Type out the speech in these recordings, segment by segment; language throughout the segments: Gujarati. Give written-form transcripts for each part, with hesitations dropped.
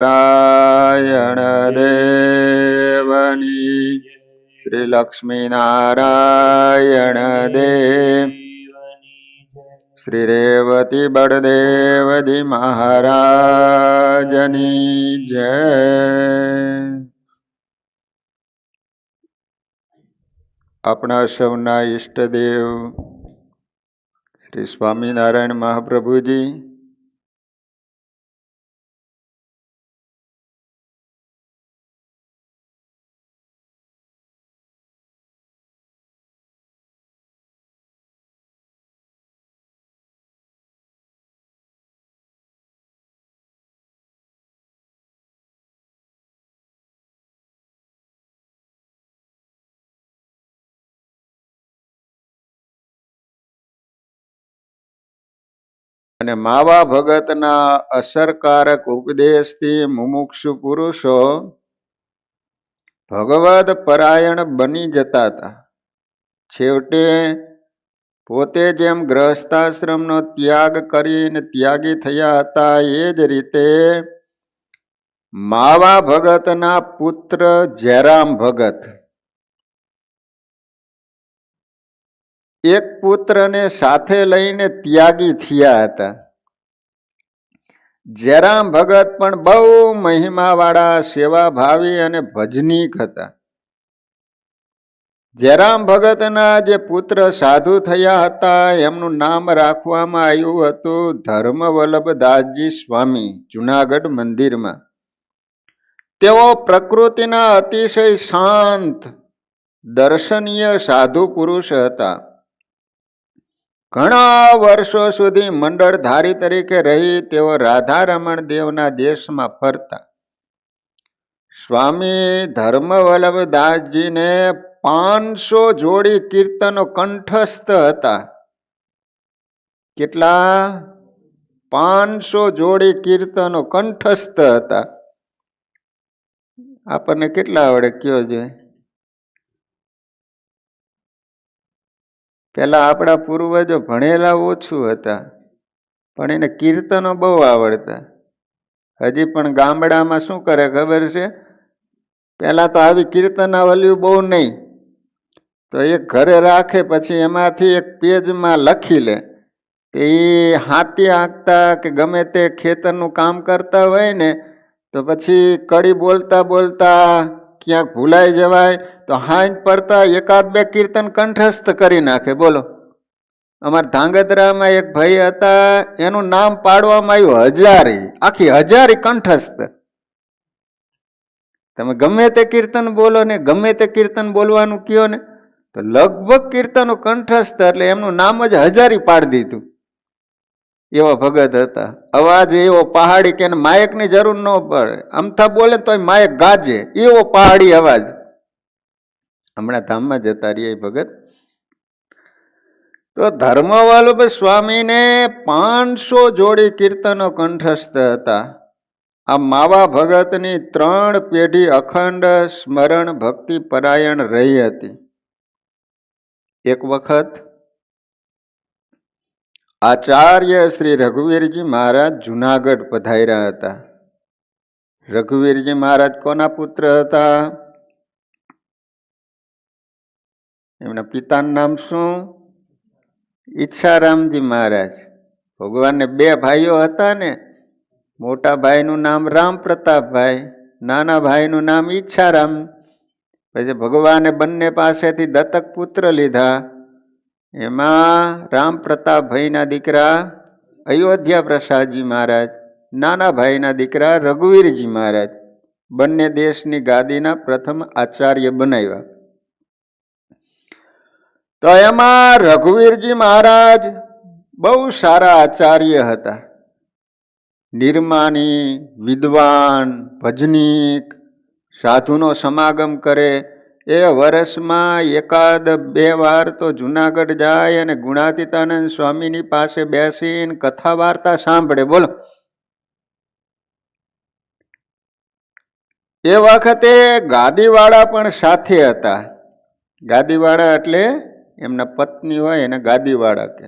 નારાયણ દેવની શ્રી લક્ષ્મી નારાયણ દેવ શ્રી રેવતી બળદેવજી મહારાજની જય. આપણા સૌના ઈષ્ટદેવ શ્રી સ્વામિનારાયણ મહાપ્રભુજી અને માવા ભગતના અસરકારક ઉપદેશથી મુમુક્ષુ પુરુષો ભગવદ પરાયણ બની જતા હતા. છેવટે પોતે જેમ ગ્રહસ્થાશ્રમનો ત્યાગ કરીને ત્યાગી થયા હતા એ જ રીતે માવા ભગતના પુત્ર જયરામ ભગત એક પુત્રને સાથે લઈને ત્યાગી થયા હતા. જયરામ ભગત પણ બહુ મહિમાવાળા, સેવાભાવી અને ભજનીક હતા. જયરામ ભગતના જે પુત્ર સાધુ થયા હતા એમનું નામ રાખવામાં આવ્યું હતું ધર્મવલ્લભદાસજી સ્વામી. જુનાગઢ મંદિરમાં તેઓ પ્રકૃતિના અતિશય શાંત, દર્શનીય સાધુ પુરુષ હતા. ઘણા વર્ષો સુધી મંડળધારી તરીકે રહી તેઓ રાધારમણ દેવના દેશમાં ફરતા. સ્વામી ધર્મવલ્લભદાસજીને 500 જોડી કીર્તનો કંઠસ્થ હતા. કેટલા? 500 જોડી કીર્તનો કંઠસ્થ હતા. આપણને કેટલા આવડે કયો જોઈએ? પેલા આપણા પૂર્વજો ભણેલા ઓછું હતા પણ એને કીર્તનો બહુ આવડતા. હજી પણ ગામડામાં શું કરે ખબર છે? પેલા તો આવી કીર્તનાવલીઓ બહુ નહીં, તો એક ઘરે રાખે, પછી એમાંથી એક પેજમાં લખી લે. એ હાથી આંકતા કે ગમે તે ખેતરનું કામ કરતા હોય ને તો પછી કડી બોલતા બોલતા ક્યાંક ભૂલાઈ જવાય તો હાંજ પડતા એકાદ બે કીર્તન કંઠસ્થ કરી નાખે. બોલો, અમારા ધાંગધ્રામાં એક ભાઈ હતા, એનું નામ પાડવામાં આવ્યું હજારી. આખી હજારી કંઠસ્થ. તમે ગમે તે કીર્તન બોલો ને, ગમે તે કીર્તન બોલવાનું કયો ને તો લગભગ કીર્તનો કંઠસ્થ, એટલે એમનું નામ જ હજારી પાડી દીધું. એવા ભગત હતા. અવાજ એવો પહાડી કે માયકની જરૂર ન પડે, અમથા બોલે તોય માયક ગાજે, એવો પહાડી અવાજ. હમણાં ધામમાં જતા રહ્યા એ ભગત. તો ધર્મવલ્લભ સ્વામીને 500 જોડી કીર્તનો કંઠસ્થ હતા. આ માવા ભગતની 3 પેઢી અખંડ સ્મરણ ભક્તિ પરાયણ રહી હતી. એક વખત આચાર્ય શ્રી રઘુવીરજી મહારાજ જુનાગઢ પધાર્યા હતા. રઘુવીરજી મહારાજ કોના પુત્ર હતા? એમના પિતાનું નામ શું? ઈચ્છારામજી મહારાજ. ભગવાનને 2 ભાઈઓ હતા ને, મોટા ભાઈનું નામ રામ પ્રતાપભાઈ, નાના ભાઈનું નામ ઈચ્છારામ. પછી ભગવાને બંને પાસેથી દત્તક પુત્ર લીધા. એમાં રામ પ્રતાપભાઈના દીકરા અયોધ્યા પ્રસાદજી મહારાજ, નાના ભાઈના દીકરા રઘુવીરજી મહારાજ, બંને દેશની ગાદીના પ્રથમ આચાર્ય બનાવ્યા. તો એમાં રઘુવીરજી મહારાજ બહુ સારા આચાર્ય હતા. નિર્માની, વિદ્વાન, ભજનીક, સાધુનો સમાગમ કરે. એ વર્ષમાં એકાદ 2 વાર તો જુનાગઢ જાય અને ગુણાતીતાનંદ સ્વામીની પાસે બેસીને કથા વાર્તા સાંભળે. બોલો, એ વખતે ગાદીવાળા પણ સાથે હતા. ગાદીવાળા એટલે એમના પત્ની હોય એને ગાદીવાળા કે.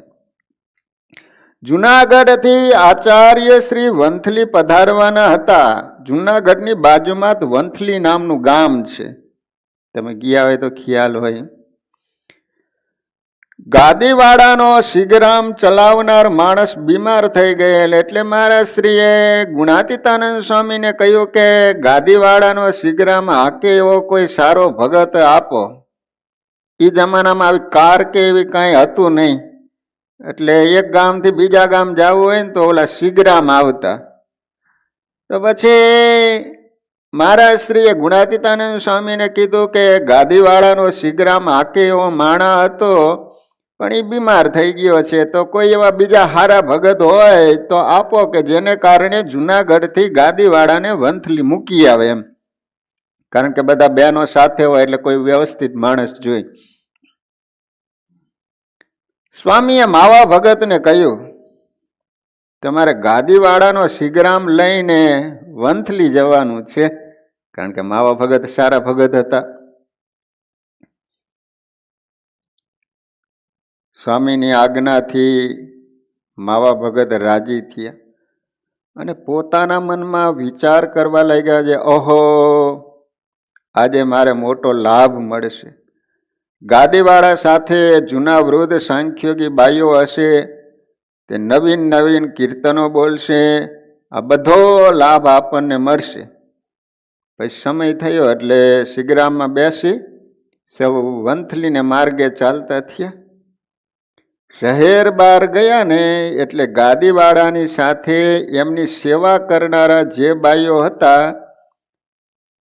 જુનાગઢથી આચાર્ય શ્રી વંથલી પધારવાના હતા. જુનાગઢની બાજુમાં જ વંથલી નામનું ગામ છે, તમે ગયા હોય તો ખ્યાલ હોય. ગાદીવાડાનો શિગરામ ચલાવનાર માણસ બીમાર થઈ ગયેલ એટલે મારા શ્રીએ ગુણાતીતાનંદ સ્વામીને કહ્યું કે ગાદીવાડાનો શિગરામ હાકે એવો કોઈ સારો ભગત આપો. એ જમાનામાં આવી કાર કે એવી કાંઈ હતું નહીં, એટલે એક ગામથી બીજા ગામ જવું હોય ને તો ઓલા શિગરામ આવતા. તો પછી મારા શ્રીએ ગુણાતીતાનંદ સ્વામીને કીધું કે ગાદીવાડાનો શિગરામ હાકે એવો માણા હતો, પણ એ બીમાર થઈ ગયો છે, તો કોઈ એવા બીજા હારા ભગત હોય તો આપો કે જેને કારણે જુનાગઢથી ગાદીવાડાને વંથલી મૂકી આવે એમ. કારણ કે બધા બહેનો સાથે હોય એટલે કોઈ વ્યવસ્થિત માણસ જોઈ. સ્વામીએ માવા ભગતને કહ્યું તમારે ગાદીવાડાનો શિગરામ લઈને વંથલી જવાનું છે, કારણ કે માવા ભગત સારા ભગત હતા. સ્વામીની આજ્ઞાથી માવા ભગત રાજી થયા અને પોતાના મનમાં વિચાર કરવા લાગ્યા છે, ઓહો આજે મારે મોટો લાભ મળશે. ગાદીવાળા સાથે જૂના વૃદ્ધ સાંખ્યોગી બાઈઓ હશે, તે નવીન નવીન કીર્તનો બોલશે, આ બધો લાભ આપણને મળશે. પછી સમય થયો એટલે શિગરામમાં બેસી સૌ વંથલીને માર્ગે ચાલતા થયા. શહેર બહાર ગયા ને એટલે ગાદીવાળાની સાથે એમની સેવા કરનારા જે બાઈઓ હતા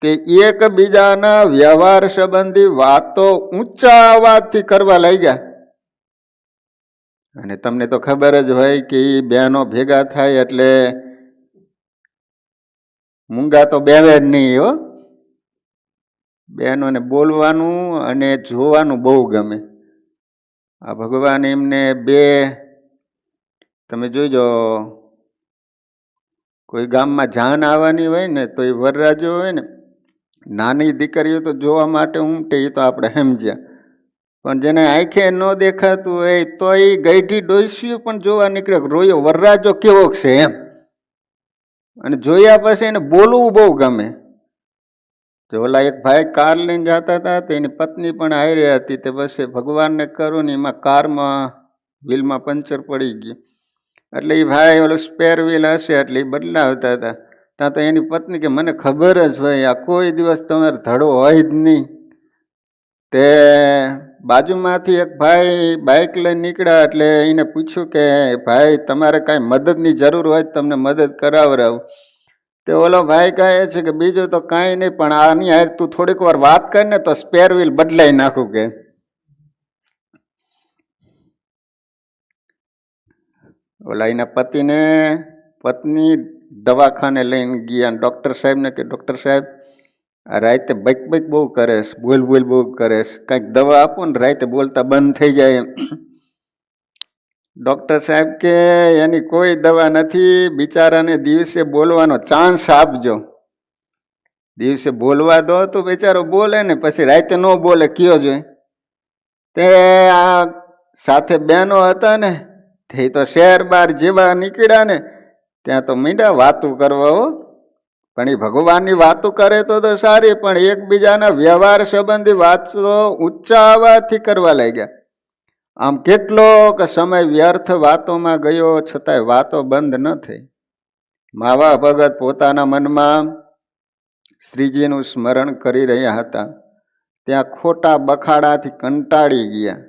તે એકબીજાના વ્યવહાર સંબંધી વાતો ઊંચા અવાજથી કરવા લાગ્યા. અને તમને તો ખબર જ હોય કે એ બહેનો ભેગા થાય એટલે મૂંગા તો બેવે જ નહીં હો. બહેનોને બોલવાનું અને જોવાનું બહુ ગમે. આ ભગવાન એમને બે, તમે જોઈજો કોઈ ગામમાં જાન આવવાની હોય ને તો એ વરરાજો હોય ને, નાની દીકરીઓ તો જોવા માટે ઉમટે, એ તો આપણે સમજ્યા. પણ જેને આંખે ન દેખાતું હોય તો એ ગઈઢી ડોસીઓ પણ જોવા નીકળે, રોયો વરરાજો કેવો છે એમ. અને જોયા પછી એને બોલવું બહુ ગમે. તો ઓલા એક ભાઈ કાર લઈને જતા હતા, તો એની પત્ની પણ હારી હતી. તે પછી ભગવાનને કરું ને એમાં કારમાં વ્હીલમાં પંચર પડી ગયું, એટલે એ ભાઈ ઓલું સ્પેર વ્હીલ હશે એટલે એ બદલાવતા હતા. ત્યાં તો એની પત્ની કે મને ખબર જ હોય આ કોઈ દિવસ તમારે ધડો હોય જ નહીં. તે બાજુમાંથી એક ભાઈ બાઇક લઈને નીકળ્યા એટલે એને પૂછ્યું કે ભાઈ તમારે કાંઈ મદદની જરૂર હોય તમને મદદ કરાવરાવું. તે ઓલો ભાઈ કહે છે કે બીજું તો કાંઈ નહીં, પણ આની હારે તું થોડીક વાર વાત કરીને તો સ્પેર વ્હીલ બદલાઈ નાખું કે. ઓલા એના પત્ની દવાખાને લઈને ગયા. ડૉક્ટર સાહેબને કે ડૉક્ટર સાહેબ આ રાતે બક બક બહુ કરે છે, બોલ બોલ બહુ કરે છે, કાંઈક દવા આપો ને રાતે બોલતા બંધ થઈ જાય એમ. ડૉક્ટર સાહેબ કે એની કોઈ દવા નથી, બિચારાને દિવસે બોલવાનો ચાન્સ આપજો. દિવસે બોલવા દો તો બિચારો બોલે ને, પછી રાતે ન બોલે કયો જોઈએ. તે આ સાથે બહેનો હતા ને, તે તો શહેર બહાર જેવા નીકળ્યા ને ત્યાં તો મીંડા વાતું કરવા હો. પણ એ ભગવાનની વાતો કરે તો સારી, પણ એકબીજાના વ્યવહાર સંબંધી વાતો ઊંચા અવાજથી કરવા લાગ્યા. આમ કેટલોક સમય વ્યર્થ વાતોમાં ગયો, છતાંય વાતો બંધ ન થઈ. માવા ભગત પોતાના મનમાં શ્રીજીનું સ્મરણ કરી રહ્યા હતા. ત્યાં ખોટા બખાડાથી કંટાળી ગયા.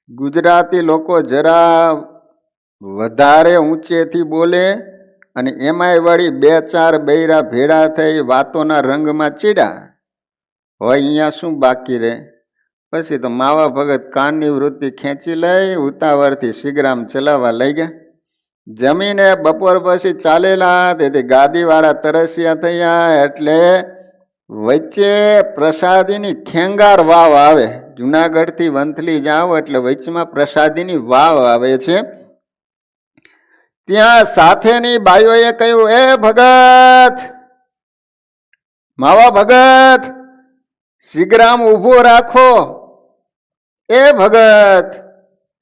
ગુજરાતી લોકો જરા વધારે ઊંચેથી બોલે અને એમાંય વળી બે ચાર બૈરા ભેળા થઈ વાતોના રંગમાં ચીડા હોય, અહીંયા શું બાકી રહે. પછી તો માવા ભગત કાનની વૃત્તિ ખેંચી લઈ ઉતાવળથી શિગરામ ચલાવવા લઈ ગયા. જમીને બપોર પછી ચાલેલા, તેથી ગાદીવાળા તરસ્યા થયા એટલે વચ્ચે પ્રસાદીની ખેંગાર વાવ આવે. જુનાગઢથી વંથલી જાઓ એટલે વચમાં પ્રસાદીની વાવ આવે છે. ત્યાં સાથેની બાઈઓએ કહ્યું, એ ભગત, માવા ભગત, શિગરામ ઊભો રાખો. એ ભગત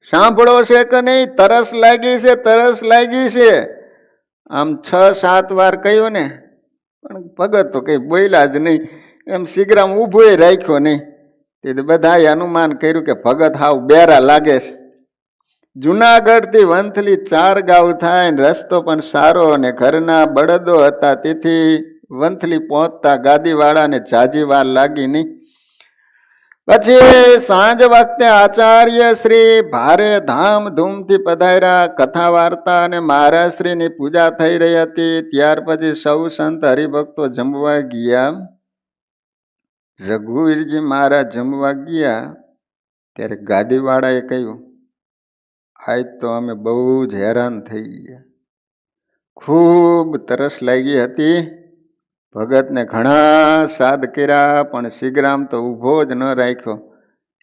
સાંભળો છે કે નહીં, તરસ લાગી છે, તરસ લાગી છે. આમ 6-7 વાર કહ્યું ને પણ ભગત તો કંઈ બોલ્યા જ નહીં. એમ શીઘ્રામ ઊભો રાખ્યો નહીં. તે બધાએ અનુમાન કર્યું કે ભગત હાવ બેરા લાગે છે. જુનાગઢથી વંથલી 4 ગાઉ થાય, રસ્તો પણ સારો અને ઘરના બળદો હતા, તેથી વંથલી પહોંચતા ગાદીવાળાને ઝાઝી વાર લાગી નહીં. પછી સાંજ વખતે આચાર્ય શ્રી ભારે ધામધૂમથી પધાર્યા. કથા વાર્તા અને મહારાજશ્રીની પૂજા થઈ રહી હતી. ત્યાર પછી સૌ સંત હરિભક્તો જમવા ગયા. રઘુવીરજી મહારાજ જમવા ગયા ત્યારે ગાદીવાળાએ કહ્યું, આજ તો અમે બહુ જ હેરાન થઈ ગયા. ખૂબ તરસ લાગી હતી. ભગતને ઘણા સાદ કર્યા, પણ શીઘ્રામ તો ઊભો જ ન રાખ્યો.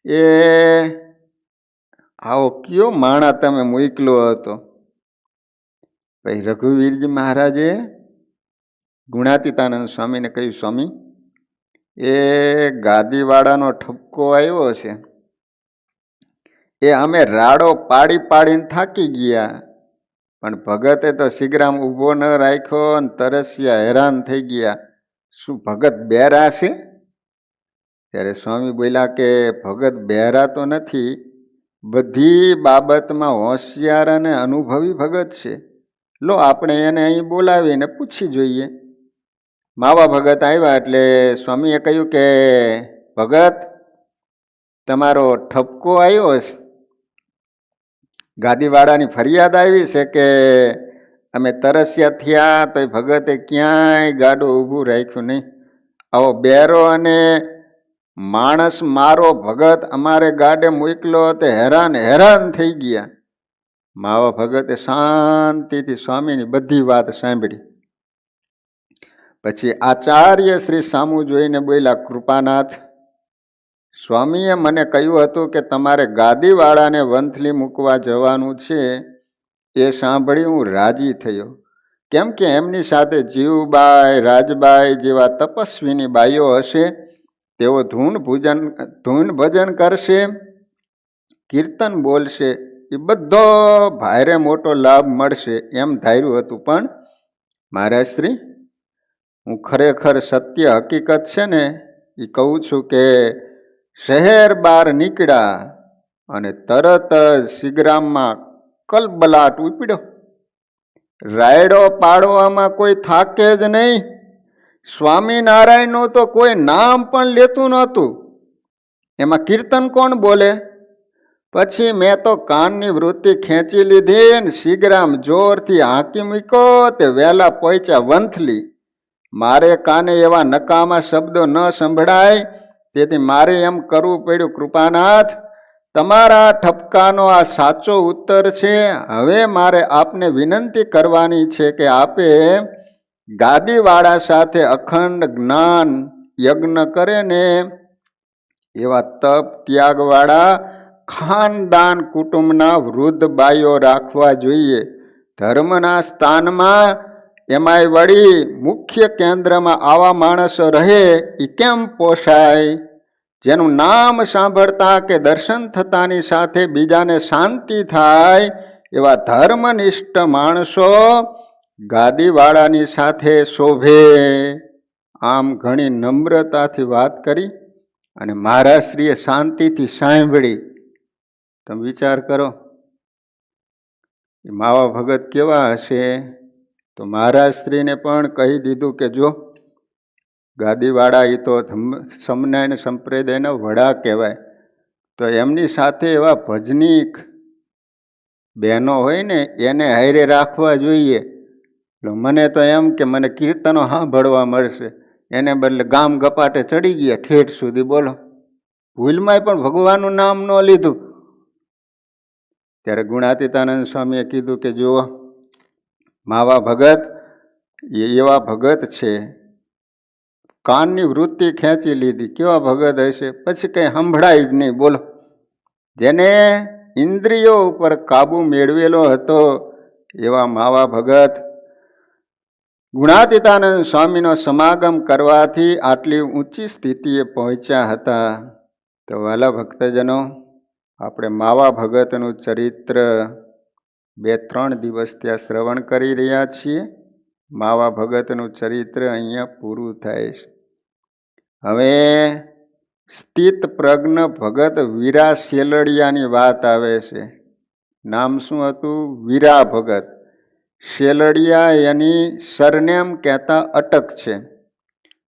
એ આવો કયો માણા તમે મોકલો હતો? ભાઈ રઘુવીરજી મહારાજે ગુણાતીતાનંદ સ્વામીને કહ્યું, સ્વામી, એ ગાદીવાળાનો ઠપકો આવ્યો છે. એ અમે રાડો પાડી પાડીને થાકી ગયા, પણ ભગતે તો શીઘ્રામ ઊભો ન રાખ્યો અને તરસ્યા હેરાન થઈ ગયા. શું ભગત બહેરા છે? ત્યારે સ્વામી બોલ્યા કે ભગત બહેરા તો નથી, બધી બાબતમાં હોશિયાર અને અનુભવી ભગત છે. લો, આપણે એને અહીં બોલાવીને પૂછી જોઈએ. માવા ભગત આવ્યા એટલે સ્વામીએ કહ્યું કે ભગત, તમારો ઠપકો આવ્યો છે. ગાદીવાળાની ફરિયાદ આવી છે કે અમે તરસ્યા થયા તો ભગતે ક્યાંય ગાડું ઊભું રાખ્યું નહીં. આવો બેરો અને માણસ મારો ભગત અમારે ગાડે મોકલો તે હેરાન હેરાન થઈ ગયા. માવા ભગતે શાંતિથી સ્વામીની બધી વાત સાંભળી. પછી આચાર્ય શ્રી સામુ જોઈને બોલ્યા, કૃપાનાથ, સ્વામીએ મને કહ્યું હતું કે તમારે ગાદીવાળાને વંથલી મૂકવા જવાનું છે. એ સાંભળી હું રાજી થયો, કેમ કે એમની સાથે જીવબાઈ, રાજબાઈ જેવા તપસ્વીની બાઈઓ હશે. તેઓ ધૂન ભજન કરશે, કીર્તન બોલશે, એ બધો ભારે મોટો લાભ મળશે એમ ધાર્યું હતું. પણ મહારાજ શ્રી, હું ખરેખર સત્ય હકીકત છે ને એ કહું છું કે શહેર બહાર નીકળ્યા અને તરત જ શીઘ્રામમાં કલબલાટ ઉપડ્યો. રાયડો પાડવામાં કોઈ થાકે જ નહીં. સ્વામિનારાયણનું તો કોઈ નામ પણ લેતું નહોતું. એમાં કીર્તન કોણ બોલે? પછી મેં તો કાનની વૃત્તિ ખેંચી લીધી ને શીઘ્રામ જોરથી હાંકી મૂક્યો. તે વહેલા પહોંચ્યા વંથલી. મારે કાને એવા નકામા શબ્દો ન સંભળાય, તેથી મારે એમ કરવું પડ્યું. કૃપાનાથ, તમારા ઠપકાનો આ સાચો ઉત્તર છે. હવે મારે આપને વિનંતી કરવાની છે કે આપે ગાદીવાળા સાથે અખંડ જ્ઞાન યજ્ઞ કરે ને એવા તપ ત્યાગવાળા ખાનદાન કુટુંબના વૃદ્ધ બાઈઓ રાખવા જોઈએ. ધર્મના સ્થાનમાં એમાંય વળી મુખ્ય કેન્દ્રમાં આવા માણસો રહે એ કેમ પોષાય? જેનું નામ સાંભળતા કે દર્શન થતાની સાથે બીજાને શાંતિ થાય એવા ધર્મનિષ્ઠ માણસો ગાદીવાળાની સાથે શોભે. આમ ઘણી નમ્રતાથી વાત કરી અને મહારાજશ્રીએ શાંતિથી સાંભળી. તમે વિચાર કરો, એ માવા ભગત કેવા હશે? તો મહારાજશ્રીને પણ કહી દીધું કે જો, ગાદીવાળા એ તો સમનારાયણ સંપ્રદાયના વડા કહેવાય, તો એમની સાથે એવા ભજનીક બહેનો હોય ને એને હારે રાખવા જોઈએ. મને તો એમ કે મને કીર્તનો સાંભળવા મળશે, એને બદલે ગામ ગપાટે ચડી ગયા ઠેઠ સુધી. બોલો, ભૂલમાંય પણ ભગવાનનું નામ ન લીધું. ત્યારે ગુણાતીતાનંદ સ્વામીએ કીધું કે જુઓ, માવા ભગત એ એવા ભગત છે, કાનની વૃત્તિ ખેંચી લીધી. કેવા ભગત હશે? પછી કંઈ સંભળાય જ નહીં. બોલો, જેને ઇન્દ્રિયો ઉપર કાબુ મેળવેલો હતો એવા માવા ભગત ગુણાતીતાનંદ સ્વામીનો સમાગમ કરવાથી આટલી ઊંચી સ્થિતિએ પહોંચ્યા હતા. તો વાલા ભક્તજનો, આપણે માવા ભગતનું ચરિત્ર 2-3 દિવસ ત્યાં શ્રવણ કરી રહ્યા છીએ. માવા ભગતનું ચરિત્ર અહીંયા પૂરું થાય છે. હવે સ્થિત પ્રજ્ઞ ભગત વીરા શેલડિયાની વાત આવે છે. નામ શું હતું? વીરા ભગત. શેલડિયા એની સરનેમ કહેતા અટક છે.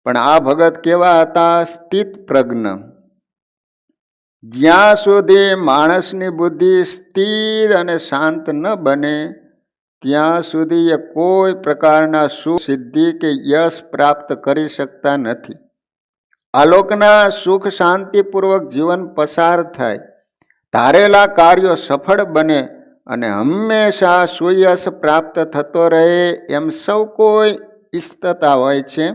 પણ આ ભગત કેવા હતા? સ્થિત પ્રજ્ઞ. જ્યાં સુધી માણસની બુદ્ધિ સ્થિર અને શાંત ન બને ત્યાં સુધી એ કોઈ પ્રકારના સુખ સિદ્ધિ કે યશ પ્રાપ્ત કરી શકતા નથી. આલોકના સુખ શાંતિપૂર્વક જીવન પસાર થાય, ધારેલા કાર્યો સફળ બને અને હંમેશા સુયશ પ્રાપ્ત થતો રહે એમ સૌ કોઈ ઈચ્છતા હોય છે.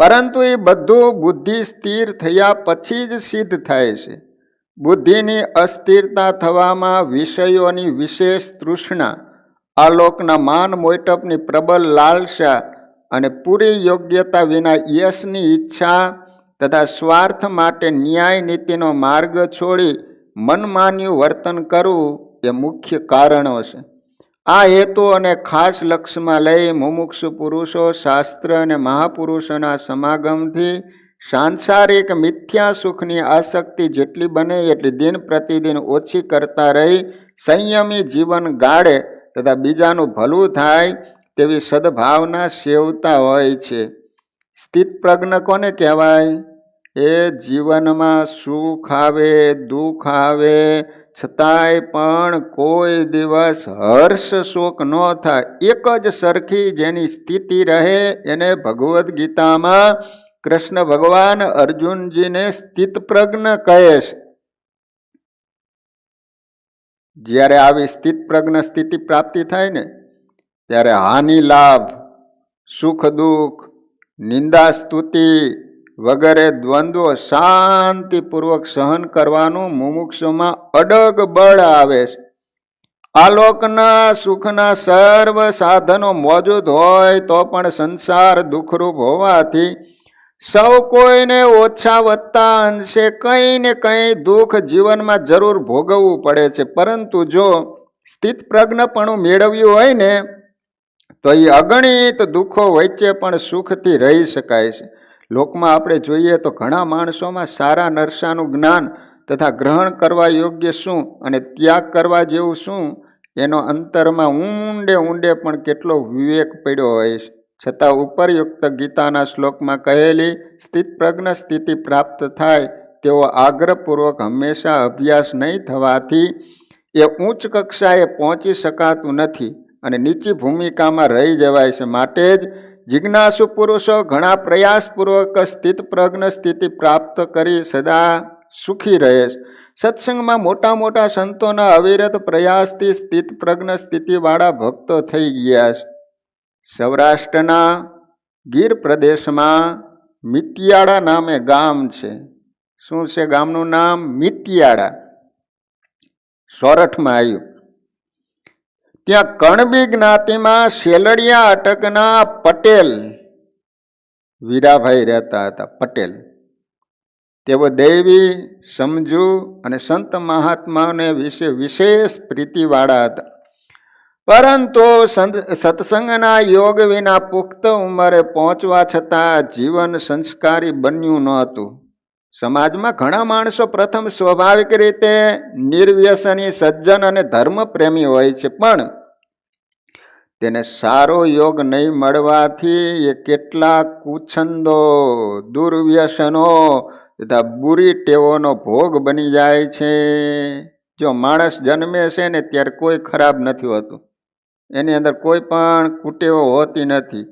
પરંતુ એ બધું બુદ્ધિ સ્થિર થયા પછી જ સિદ્ધ થાય છે. બુદ્ધિની અસ્થિરતા થવામાં વિષયોની વિશેષ તૃષ્ણા, આલોકના માન મોટપની પ્રબળ લાલસા અને પૂરી યોગ્યતા વિના યશની ઈચ્છા તથા સ્વાર્થ માટે ન્યાય નીતિનો માર્ગ છોડી મનમાન્યું વર્તન કરવું એ મુખ્ય કારણો છે. આ હેતુ અને ખાસ લક્ષ્યમાં લઈ મુમુક્ષુ પુરુષો શાસ્ત્ર અને મહાપુરુષોના સમાગમથી સાંસારિક મિથ્યા સુખની આસક્તિ જેટલી બને એટલી દિન પ્રતિદિન ઓછી કરતા રહી સંયમી જીવન ગાળે તથા બીજાનું ભલું થાય તેવી સદભાવના સેવતા હોય છે. સ્થિત પ્રજ્ઞ કોને કહેવાય? એ જીવનમાં સુખ આવે દુઃખ આવે છતાંય પણ કોઈ દિવસ હર્ષ શોક ન થાય, એક જ સરખી જેની સ્થિતિ રહે એને ભગવદ્ ગીતામાં કૃષ્ણ ભગવાન અર્જુનજીને સ્થિત પ્રજ્ઞ કહે છે. જ્યારે આવી સ્થિત પ્રજ્ઞ સ્થિતિ પ્રાપ્તિ થાય ને ત્યારે હાનિ લાભ, સુખ દુઃખ, નિંદા સ્તુતિ વગેરે દ્વંદ્વો શાંતિપૂર્વક સહન કરવાનું મુમુક્ષુમાં અડગ બળ આવે છે. આલોકના સુખના સર્વ સાધનો મોજૂદ હોય તો પણ સંસાર દુઃખરૂપ હોવાથી સૌ કોઈને ઓછા વધતા અંશે કંઈ ને કંઈ દુઃખ જીવનમાં જરૂર ભોગવવું પડે છે. પરંતુ જો સ્થિત પ્રજ્ઞપણું મેળવ્યું હોય ને તો એ અગણિત દુઃખો વચ્ચે પણ સુખથી રહી શકાય છે. લોકમાં આપણે જોઈએ તો ઘણા માણસોમાં સારા નરસાનું જ્ઞાન તથા ગ્રહણ કરવા યોગ્ય શું અને ત્યાગ કરવા જેવું શું એનો અંતરમાં ઊંડે ઊંડે પણ કેટલો વિવેક પડ્યો હોય છે. છતાં ઉપરયુક્ત ગીતાના શ્લોકમાં કહેલી સ્થિત પ્રજ્ઞ સ્થિતિ પ્રાપ્ત થાય તેવો આગ્રહપૂર્વક હંમેશા અભ્યાસ નહીં થવાથી એ ઉચ્ચ કક્ષાએ પહોંચી શકાતું નથી અને નીચી ભૂમિકામાં રહી જવાય છે. માટે જ જિજ્ઞાસુ પુરુષો ઘણા પ્રયાસપૂર્વક સ્થિત પ્રજ્ઞ સ્થિતિ પ્રાપ્ત કરી સદા સુખી રહે છે. સત્સંગમાં મોટા મોટા સંતોના અવિરત પ્રયાસથી સ્થિત પ્રજ્ઞ સ્થિતિવાળા ભક્તો થઈ ગયા છે. સૌરાષ્ટ્રના ગીર પ્રદેશમાં મિતિયાળા નામે ગામ છે. શું છે ગામનું નામ? મિતિયાળા. સોરઠમાં આવ્યું. ત્યાં કણબી જ્ઞાતિમાં શેલડિયા અટકના પટેલ વીરાભાઈ રહેતા હતા. પટેલ તેઓ દૈવી, સમજુ અને સંત મહાત્માઓને વિશે વિશેષ પ્રીતિવાળા હતા. પરંતુ સત્સંગના યોગ વિના પુખ્ત ઉંમરે પહોંચવા છતાં જીવન સંસ્કારી બન્યું નહોતું. સમાજમાં ઘણા માણસો પ્રથમ સ્વાભાવિક રીતે નિર્વ્યસની, સજ્જન અને ધર્મપ્રેમી હોય છે, પણ તેને સારો યોગ નહીં મળવાથી એ કેટલાક કુછંદો, દુર્વ્યસનો તથા બુરી ટેવોનો ભોગ બની જાય છે. જો માણસ જન્મે છે ને ત્યારે કોઈ ખરાબ નથી હોતું, એની અંદર કોઈ પણ કુટેવો હોતી નથી.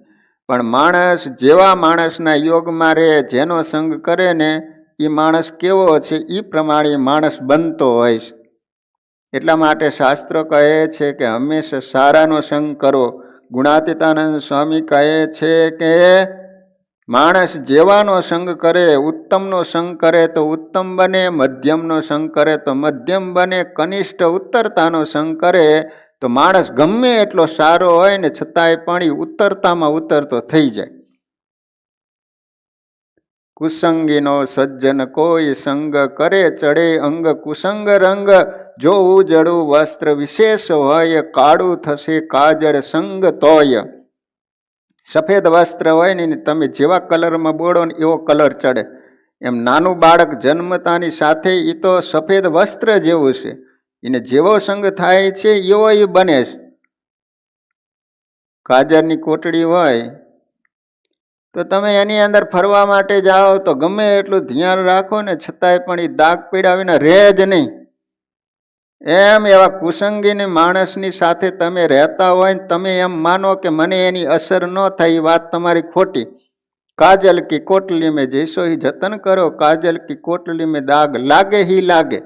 પણ માણસ જેવા માણસના યોગમાં રહે, જેનો સંગ કરે ને એ માણસ કેવો છે એ પ્રમાણે માણસ બનતો હોય છે. એટલા માટે શાસ્ત્રો કહે છે કે હંમેશા સારાનો સંગ કરો. ગુણાતીતાનંદ સ્વામી કહે છે કે માણસ જેવાનો સંગ કરે, ઉત્તમનો સંગ કરે તો ઉત્તમ બને, મધ્યમનો સંગ કરે તો મધ્યમ બને, કનિષ્ઠ ઉત્તરતાનો સંગ કરે તો માણસ ગમે એટલો સારો હોય ને છતાંય પણ એ ઉત્તરતામાં ઉતરતો થઈ જાય. કુસંગીનો સજ્જન કોઈ સંગ કરે ચડે અંગ, કુસંગ રંગ જો ઉજળું વસ્ત્ર વિશેષ હોય, કાળું થશે કાજળ સંગ તોય. સફેદ વસ્ત્ર હોય ને તમે જેવા કલરમાં બોળો ને એવો કલર ચડે. એમ નાનું બાળક જન્મતાની સાથે એ તો સફેદ વસ્ત્ર જેવું છે, એને જેવો સંગ થાય છે એવો એ બને છે. કાજરની કોટડી હોય તો તમે એની અંદર ફરવા માટે જાઓ તો ગમે એટલું ધ્યાન રાખો ને છતાંય પણ એ દાગ પીડા વિના રહે જ નહીં. એમ એવા કુસંગીની માણસની સાથે તમે રહેતા હોય ને તમે એમ માનો કે મને એની અસર ન થાય, એ વાત તમારી ખોટી. કાજલ કી કોટલી મેં જૈસો હી જતન કરો, કાજલ કી કોટલી મેં દાગ લાગે હી લાગે.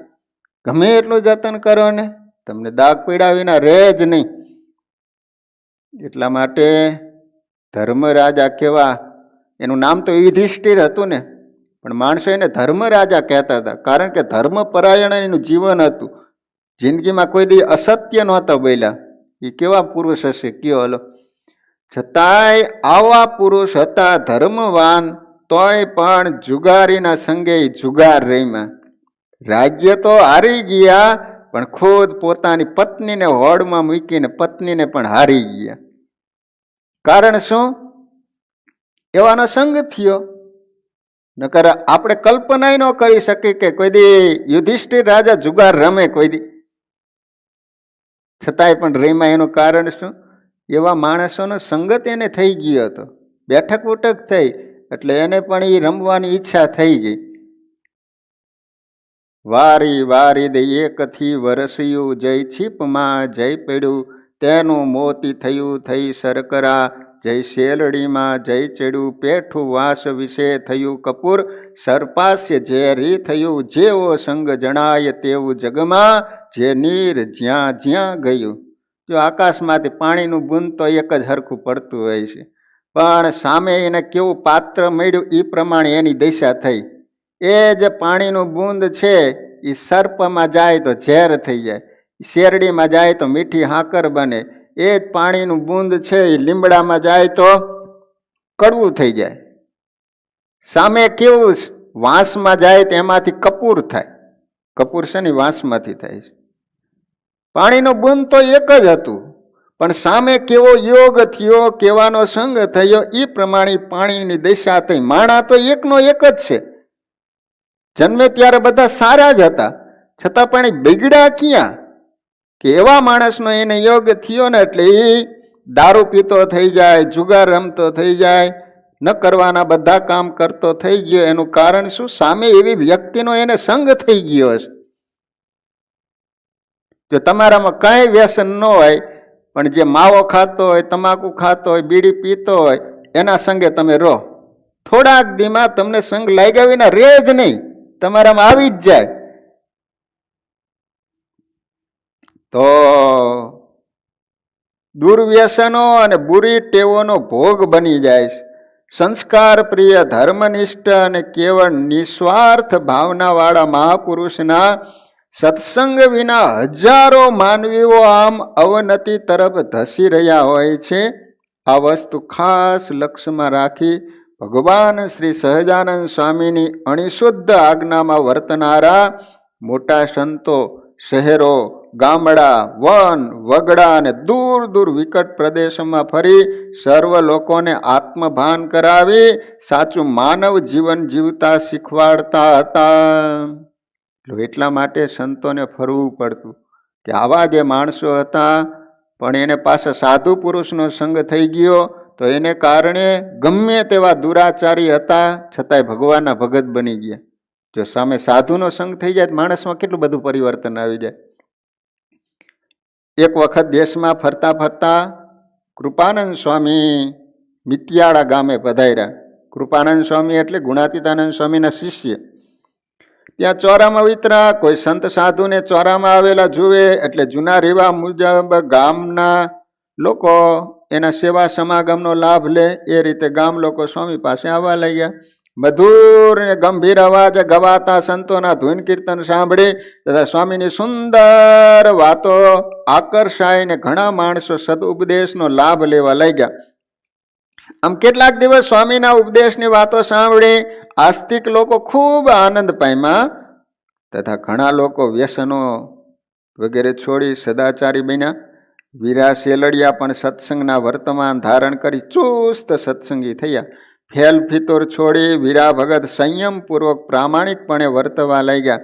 ગમે એટલું જતન કરો ને તમને દાગ પીડા વિના રહે જ નહીં. એટલા માટે ધર્મરાજા કેવા, એનું નામ તો યુધિષ્ઠિર હતું ને, પણ માણસો એને ધર્મરાજા કહેતા હતા, કારણ કે ધર્મપરાયણ એનું જીવન હતું. જિંદગીમાં કોઈ દી અસત્ય નહોતા બોલ્યા. એ કેવા પુરુષ હશે કયો હલો. છતાંય આવા પુરુષ હતા ધર્મવાન, તોય પણ જુગારીના સંગે જુગાર રહીમાં. રાજ્ય તો હારી ગયા પણ ખુદ પોતાની પત્નીને હોડમાં મૂકીને પત્નીને પણ હારી ગયા. કારણ શું? એવાનો સંગ થયો. નકર આપણે કલ્પના ન કરી શકીએ કે કોઈ દી યુધિષ્ઠિર રાજા જુગાર રમે કોઈ દી. છતાંય પણ રેમાં એનું કારણ શું? એવા માણસોનો સંગત એને થઈ ગયો હતો. બેઠક ઉઠક થઈ એટલે એને પણ એ રમવાની ઈચ્છા થઈ ગઈ. વારી વારી દે એકથી વરસ્યું, જય છીપમાં જય પડ્યું, તેનું મોતી થયું થઈ શર્કરા, જય શેલડીમાં જય ચડ્યું, પેઠું વાસ વિશે થયું કપૂર, સર્પાસ્ય ઝેરી થયું, જેવો સંગ જણાય તેવું જગમાં, જે નીર જ્યાં જ્યાં ગયું. જો આકાશમાંથી પાણીનું બૂંદ તો એક જ હરખું પડતું હોય છે, પણ સામે એને કેવું પાત્ર મળ્યું એ પ્રમાણે એની દિશા થઈ. એ જે પાણીનું બૂંદ છે એ સર્પમાં જાય તો ઝેર થઈ જાય, શેરડીમાં જાય તો મીઠી હાકર બને. એ જ પાણીનું બૂંદ છે એ લીમડામાં જાય તો કડવું થઈ જાય. સામે કેવું વાંસમાં જાય તો એમાંથી કપૂર થાય. કપૂર છે ને વાંસમાંથી થાય છે. પાણીનો બૂંદ તો એક જ હતું, પણ સામે કેવો યોગ થયો, કેવાનો સંગ થયો એ પ્રમાણે પાણીની દિશા થઈ. માણા તો એકનો એક જ છે. જન્મે ત્યારે બધા સારા જ હતા, છતાં પણ એ બગડ્યા ક્યાં? કે એવા માણસનો એને યોગ થયો ને એટલે એ દારૂ પીતો થઈ જાય, જુગાર રમતો થઈ જાય, ન કરવાના બધા કામ કરતો થઈ ગયો. એનું કારણ શું? સામે એવી વ્યક્તિનો એને સંગ થઈ ગયો હશે. જો તમારામાં કાંઈ વ્યસન ન હોય પણ જે માવો ખાતો હોય, તમાકુ ખાતો હોય, બીડી પીતો હોય એના સંગે તમે રહો, થોડાક દીમાં તમને સંગ લાગ્યા વિના રહે જ નહીં, તમારામાં આવી જ જાય. તો દુર્વ્યસનો અને બુરી ટેવોનો ભોગ બની જાય છે. સંસ્કાર પ્રિય, ધર્મનિષ્ઠ અને કેવળ નિસ્વાર્થ ભાવનાવાળા મહાપુરુષના સત્સંગ વિના હજારો માનવીઓ આમ અવનતિ તરફ ધસી રહ્યા હોય છે. આ વસ્તુ ખાસ લક્ષ્યમાં રાખી ભગવાન શ્રી સહજાનંદ સ્વામીની અણિશુદ્ધ આજ્ઞામાં વર્તનારા મોટા સંતો શહેરો, ગામડા, વન, વગડા અને દૂર દૂર વિકટ પ્રદેશોમાં ફરી સર્વ લોકોને આત્મભાન કરાવી સાચું માનવ જીવન જીવતા શીખવાડતા હતા. એટલા માટે સંતોને ફરવું પડતું કે આવા જે માણસો હતા પણ એને પાસે સાધુ પુરુષનો સંગ થઈ ગયો તો એને કારણે ગમે તેવા દુરાચારી હતા છતાંય ભગવાનના ભગત બની ગયા. જો સામે સાધુનો સંગ થઈ જાય તો માણસમાં કેટલું બધું પરિવર્તન આવી જાય. એક વખત દેશમાં ફરતા ફરતા કૃપાનંદ સ્વામી મિતિયાળા ગામે પધાર્યા. કૃપાનંદ સ્વામી એટલે ગુણાતીતાનંદ સ્વામીના શિષ્ય. ત્યાં ચોરામાં વિતરા. કોઈ સંત સાધુને ચોરામાં આવેલા જુએ એટલે જૂના રિવા મુજબ ગામના લોકો એના સેવા સમાગમનો લાભ લે. એ રીતે ગામ લોકો સ્વામી પાસે આવવા લાગ્યા. મધુર ને ગંભીર અવાજ ગવાતા સંતોના ધૂન કીર્તન સાંભળી તથા સ્વામીની સુંદર વાતો આકર્ષાઈને ઘણા માણસો સદઉપદેશનો લાભ લેવા લાગ્યા. આમ કેટલાક દિવસ સ્વામીના ઉપદેશની વાતો સાંભળી આસ્તિક લોકો ખૂબ આનંદ પામ્યા તથા ઘણા લોકો વ્યસનો વગેરે છોડી સદાચારી બન્યા. વીરા શેલડિયા પણ સત્સંગના વર્તમાન ધારણ કરી ચુસ્ત સત્સંગી થયા. ફેલ ફિતોર છોડી વીરા ભગત સંયમપૂર્વક પ્રામાણિકપણે વર્તવા લાગ્યા.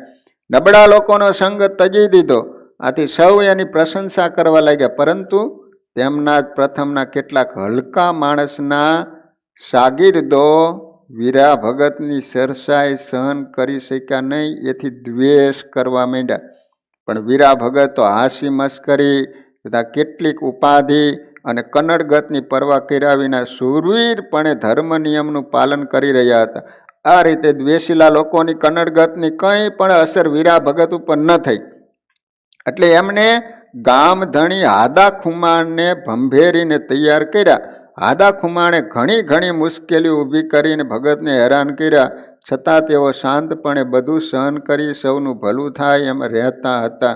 નબળા લોકોનો સંગ તજી દીધો. આથી સૌ એની પ્રશંસા કરવા લાગ્યા. પરંતુ તેમના જ પ્રથમના કેટલાક હલકા માણસના શાગીર્દો વીરા ભગતની સરસાઈ સહન કરી શક્યા નહીં. એથી દ્વેષ કરવા માંડ્યા. પણ વીરા ભગત તો હાસી મસ્કરી તથા કેટલીક ઉપાધિ અને કન્નડગતની પરવા કર્યા વિના શૂરવીરપણે ધર્મ નિયમનું પાલન કરી રહ્યા હતા. આ રીતે દ્વેષીલા લોકોની કન્નડગતની કંઈ પણ અસર વીરા ભગત ઉપર ન થઈ. એટલે એમને ગામ ધણી હાદા ખુમાણને ભંભેરીને તૈયાર કર્યા. હાદા ખુમાણે ઘણી મુશ્કેલી ઊભી કરીને ભગતને હેરાન કર્યા. છતાં તેઓ શાંતપણે બધું સહન કરી સૌનું ભલું થાય એમ રહેતા હતા.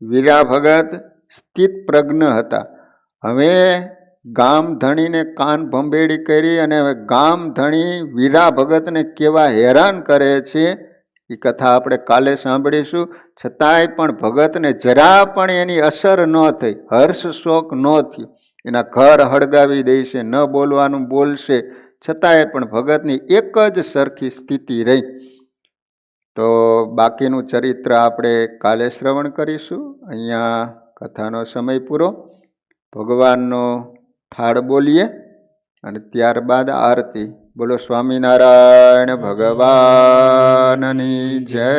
વીરા ભગત સ્થિત પ્રજ્ઞ હતા. હવે ગામ ધણીને કાન ભંભેડી કરી અને હવે ગામ ધણી વીરા ભગતને કેવા હેરાન કરે છે એ કથા આપણે કાલે સાંભળીશું. છતાંય પણ ભગતને જરા પણ એની અસર ન થઈ, હર્ષ શોક ન થયું. એના ઘર હળગાવી દેશે, ન બોલવાનું બોલશે, છતાંય પણ ભગતની એક જ સરખી સ્થિતિ રહી. તો બાકીનું ચરિત્ર આપણે કાલે શ્રવણ કરીશું. અહીંયા કથાનો સમય પૂરો. ભગવાનનો થાળ બોલીએ અને ત્યારબાદ આરતી. બોલો સ્વામિનારાયણ ભગવાનની જય.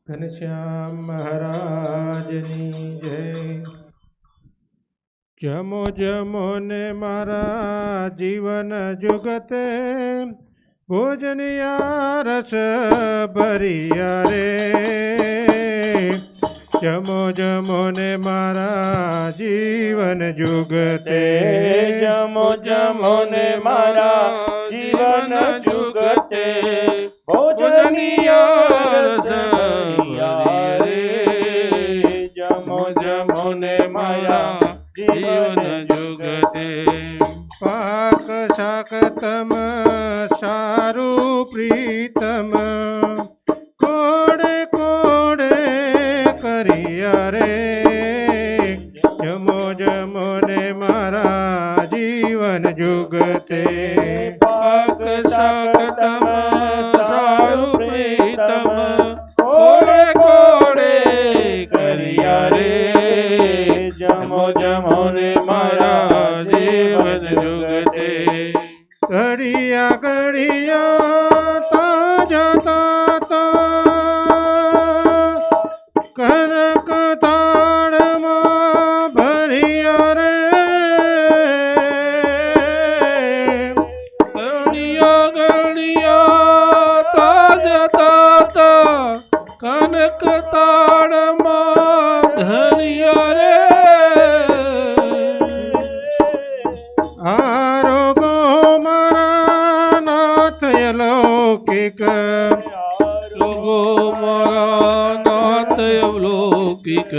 ઘનશ્યામ મહારાજની જય. જમો જમો ને મારા જીવન જુગતે, ભોજનિયા રસ ભરિયા રે. જમો જમો ને મારા જીવન જુગતે, જમો જમો ને મારા જીવન જુગતે, ભોજનિયા રસ ભરિયા રે. જમો જમો ને મારા જીવન જુગતે. પાક શાક તમ સારું પ્રીતમ, કોડે કોડે કરિયા રે. જમો જમો ને મારા જીવન જુગતે. પાક શાક તમ સારું પ્રીતમ, કોડે કોડે કરિયા રે. જમો જમો ને મારા જીવન જુગતે. ઘડિયા ઘડિયા તાજા તાતા, કનક તાળમાં ભરિયા રે. ઘડિયા ઘડિયા તાજા તાતા, કનક તાળમાં ધરિયા રે. આરોગો મારા નાથ અલૌકિક, લોગો મારા નાથ અવલૌકિક.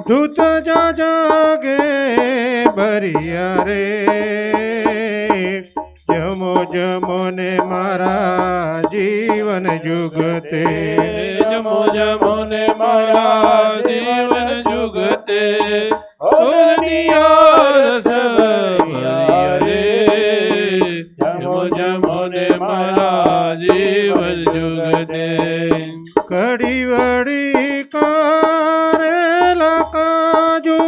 દૂત જા જાગે ભરિયા રે. જમો જમો ને મારા જીવન જુગતે. જમો જમો ને મારા જીવન જુગતે, ભોજનિયા રસ ભરિયા રે. જમો જમો ને મારા જીવન જુગતે. કડી વડી કારેલા કાજુ,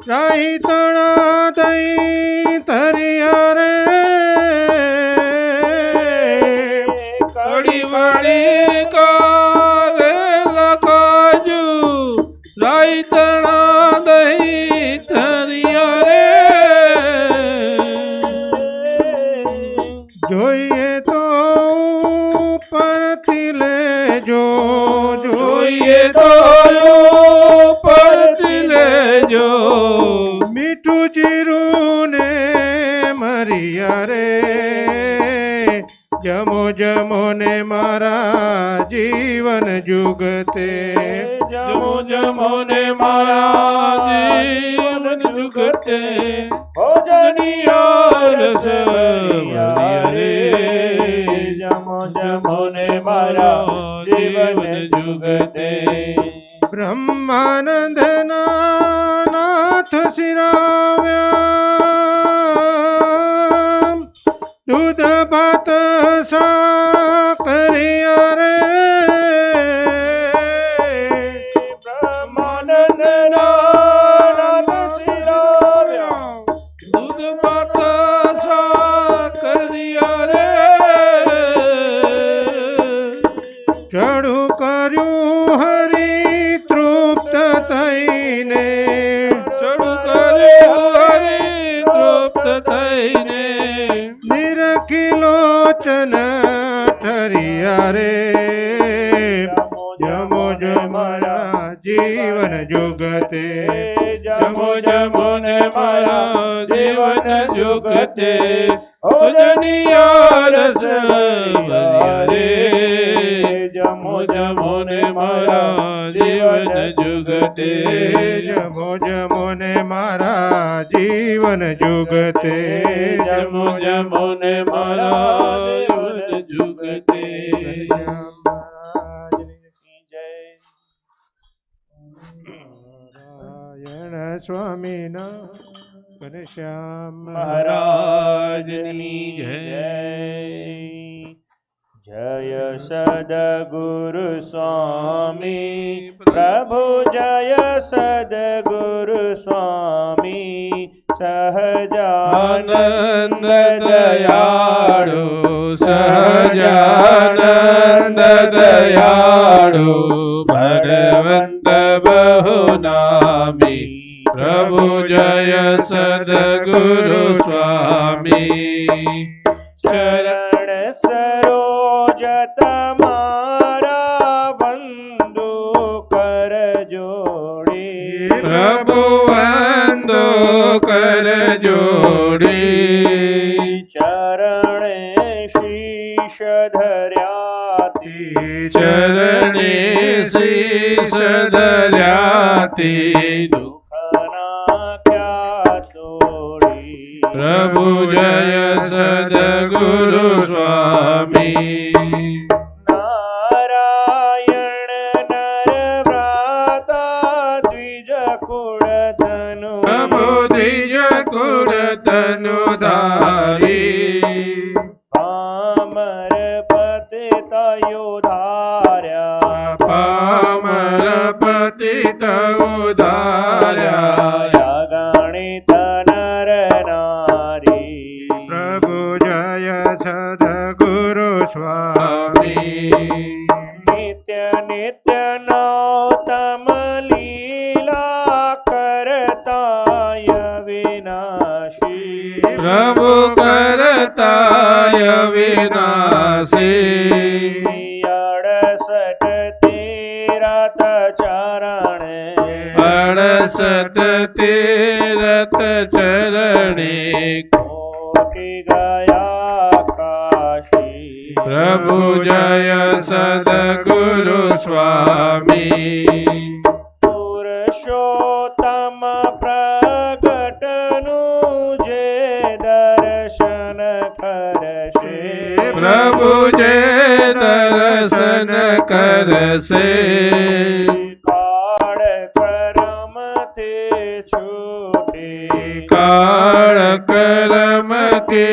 રાઈ તણા દઈ તરિયા રે. કડી વાળી કારેલા કાજુ, રાઈ તણા દહીં ધરિયા રે. જોઈએ તો પરથી લેજો, જોઈએ તો પરથી લેજો. મીઠું જીરું ને મરિયા રે. જમો જમો ને મારા જીવન જુગતે જમો જમો ને મારા જીવન જુગતે ભોજનિયા રસ ભર્યા રે જમો જમો ને મારા જીવન જુગતે બ્રહ્માનંદના નાથ શિરાવ્યા દૂધ ભાત સાકરિયા રે બ્રહ્માનંદના નાથ શિરાવ્યા દૂધ ભાત સાકરિયા રે ચડું કર્યું હરી તૃપ્ત થઈને ચડું કરે હરી તૃપ્ત થઈને નિરખિલોચન ઠરિયા રે જમો જમરા જીવન જુગતે જમો જમો ને મારા જીવન જુગતે ભોજનિયા રસ ભર્યા રે જમો જમો ને મારા જીવન જુગતે જમો જમો ને મારા જીવન જુગતે જમો જમો ને મારા જીવન જુગતે નારાયણ સ્વામીના ઘનશ્યામ મહારાજની જય જય સદગુરુ સ્વામી પ્રભુ જય સદગુરુ સ્વામી સહજાનંદ દયાળુ સહજાનંદ દયાળુ ભગવંત બહુ નામી પ્રભુ જય સદગુરુ સ્વામી ચરણ સરોજ તમારા વંદુ કર જોડી પ્રભુ વંદો કર જોડી ચરણે શીશ ધર્યાતી ચરણે શીશ ધર્યાતી દુઃખના ક્યા તોડી પ્રભુ જય સદગુરુ સ્વામી નારાયણ નરવ્રતા દ્વિજ કુળ ધનુ પ્રભુ દ્વિજ કુળ ધનુ ધારી પામર પતિત ઉધાર્યા પામર પતિત ઉધાર્યા ગણિત નર નારી પ્રભુ જય સદગુરુ સ્વામી નિત્ય નિત્ય નૌતમ લીલા કરતાય વિનાશી પ્રભુ કરતાય વિનાશી 68 તીરથ ચરણે 68 તીરથ ચરણે કોટી ગયા કાશી પ્રભુ જય સદગુરુ સ્વામી પુરુષોત્તમ પ્રગટનું જે દર્શન કરશે પ્રભુ જે દર્શન કરશે કાળ કર્મથી છૂટી કાળ કર્મ કે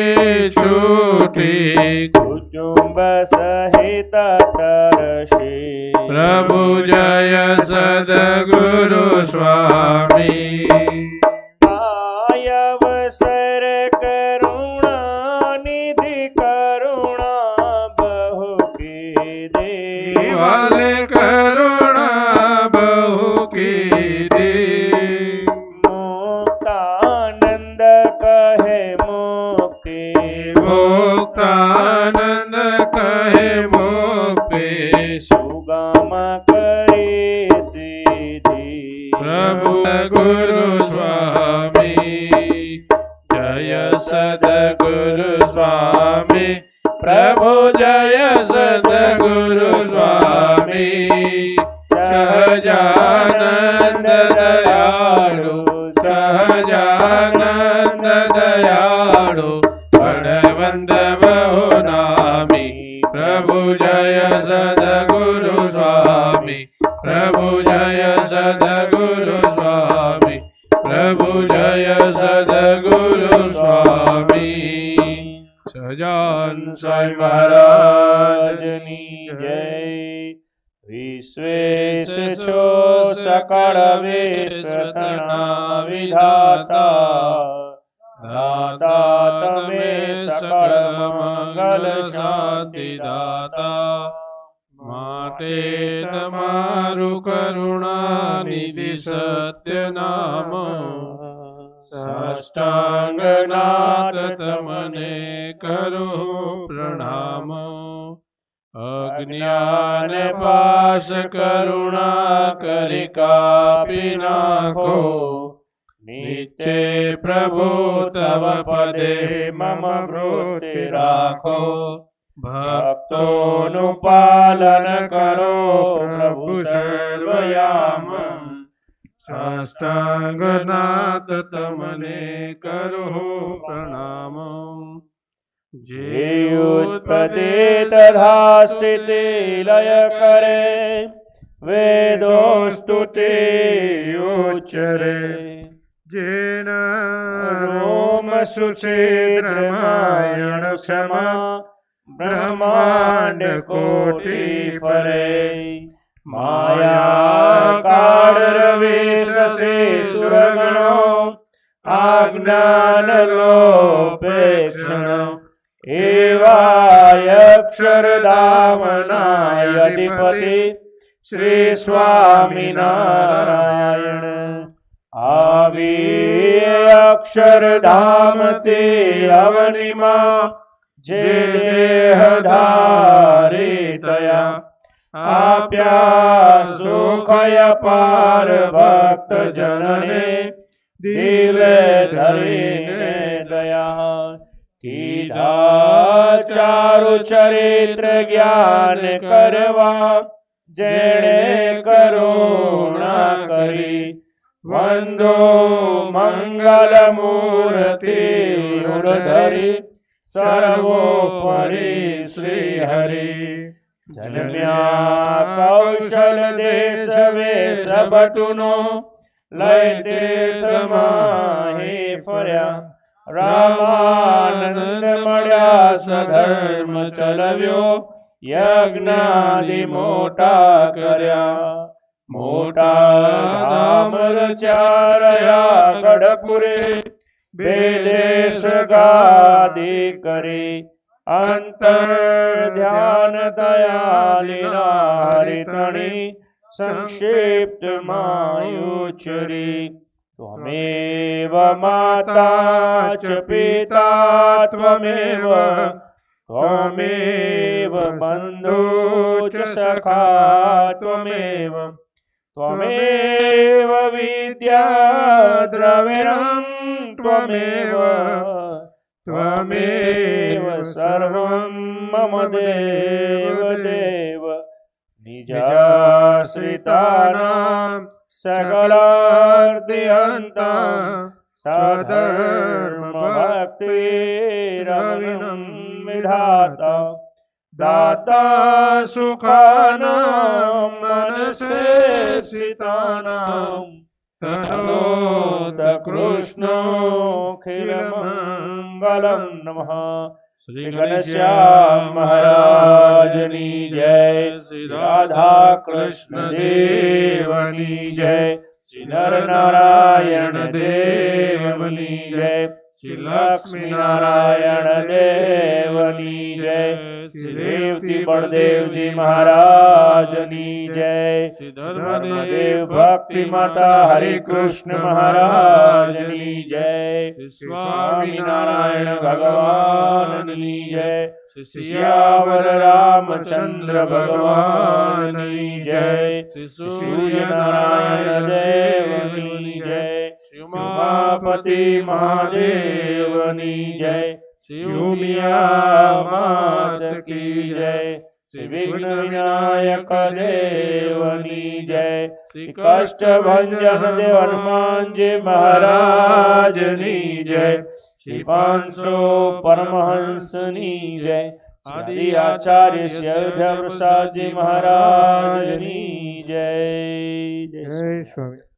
છૂટી કુટુંબ સહિત તરશી પ્રભુ જય સદગુરુ સ્વામી અવસર કરુણા નિધિ કરુણા બહુ કીધી વાલે કરુણા બહુ કીધી મુક્તાનંદ કહે મુક્તિ મુક્તાનંદ કહે મુક્તિ સુગમ કરી સીધી પ્રભુ ગુરુ સ્વામી જય સદગુરુ સ્વામી પ્રભુ સંત બહુ નામી પ્રભુ જય સદગુરુ સ્વામી પ્રભુ જય સદગુરુ સ્વામી પ્રભુ જય સદગુરુ સ્વામી સજાન સ્વામી મહારાજની જય વિશ્વેશ છો સકળ વિશ્વતના વિધાતા દાતા તમે સકળ મંગલ શાંતિ દાતા માટે તમારું કરુણા નિધિ સત્ય નામ સાષ્ટાંગનાથ તમને કરો પ્રણામ અજ્ઞાન પાશ કરુણા કરી કાપી નાખો નિત્ય પ્રભુ તવ પદે મમ વૃત્તિ રાખો ભક્તોનું પાલન કરો પ્રભુ સર્વયામ સાષ્ટાંગનાથ તમને કરો પ્રણામ જે ઉત્પત્તિ તથા સ્થિતિ લય કરે વેદો સ્તુતિ ઉચ્ચરે જેન રોમ સુછેદ્રમાયણ ક્ષમા બ્રહ્માંડ કોટી ફરે માયા કાળ રવે સસે સુરગણો આજ્ઞાન લોપેક્ષણ એવાય અક્ષરધામનાય અધિપતિ શ્રી સ્વામિનારાયણ આવી અક્ષરધામ તે અવનિમાં જે દેહ ધારી તયા આપ્યા સુખય પાર ભક્ત જનને દિલે ધરીને દયા કીધા ચારુ ચરિત્ર જ્ઞાન કરવા જેણે કરુણા કરી વંદો મંગલ મૂર્તિ ધરી સર્વોપરી શ્રી હરિ જન્મ્યા કૌશલ દેશ વેશ ભટુનો લય તીર્થમાં હે ફર્યા રામાનંદ મળ્યા સધર્મ ચલવ્યો યજ્ઞાદિ મોટા કર્યા મોટા ધામ રચ્યા રહ્યા ગઢપુરે બેદેશ ગાદી કરી અંતર ધ્યાન થયા લીલા હરિતણી સંક્ષિપ્ત માયુચરી ત્વમેવ માતા ચ પિતા ત્વમેવ ત્વમેવ બંધુ ચ સખા ત્વમેવ ત્વમેવ વિદ્યા દ્રવિણં ત્વમેવ ત્વમેવ સર્વં મમ દેવ દેવ નિજાશ્રિતાનાં સકલાર્તિહંતા સધર્મ ભક્તિરવિણં વિધાતા દાતા સુખાનાં મનસેષિતાનાં તનોત કૃષ્ણોખિલમંગલં નમઃ શ્રી ઘનશ્યામ મહારાજની જય શ્રી રાધા કૃષ્ણ દેવની જય શ્રી નર નારાયણ દેવની જય શ્રી લક્ષ્મી નારાયણ દેવની જય શ્રી દેવતી બળદેવજી મહારાજની જય શ્રી ધર્મદેવ ભક્તિ માતા હરિ કૃષ્ણ મહારાજની જય શ્રી સ્વામિનારાયણ ભગવાનની જય શ્રી સિયાવર રામચંદ્ર ભગવાનની જય શ્રી સૂર્યનારાયણ દેવની જય શ્રી ઉમાપતિ મહાદેવની જય શ્રી ઉમિયા માત કી જય શ્રી વિઘ્ન વિનાયક દેવની જય શ્રી કષ્ટભંજન દેવ હનુમાનજી મહારાજની જય શ્રી 500 પરમહંસની જય આદિ આચાર્ય શ્રી અયોધ્યા પ્રસાદજી મહારાજની જય. જય સ્વામી.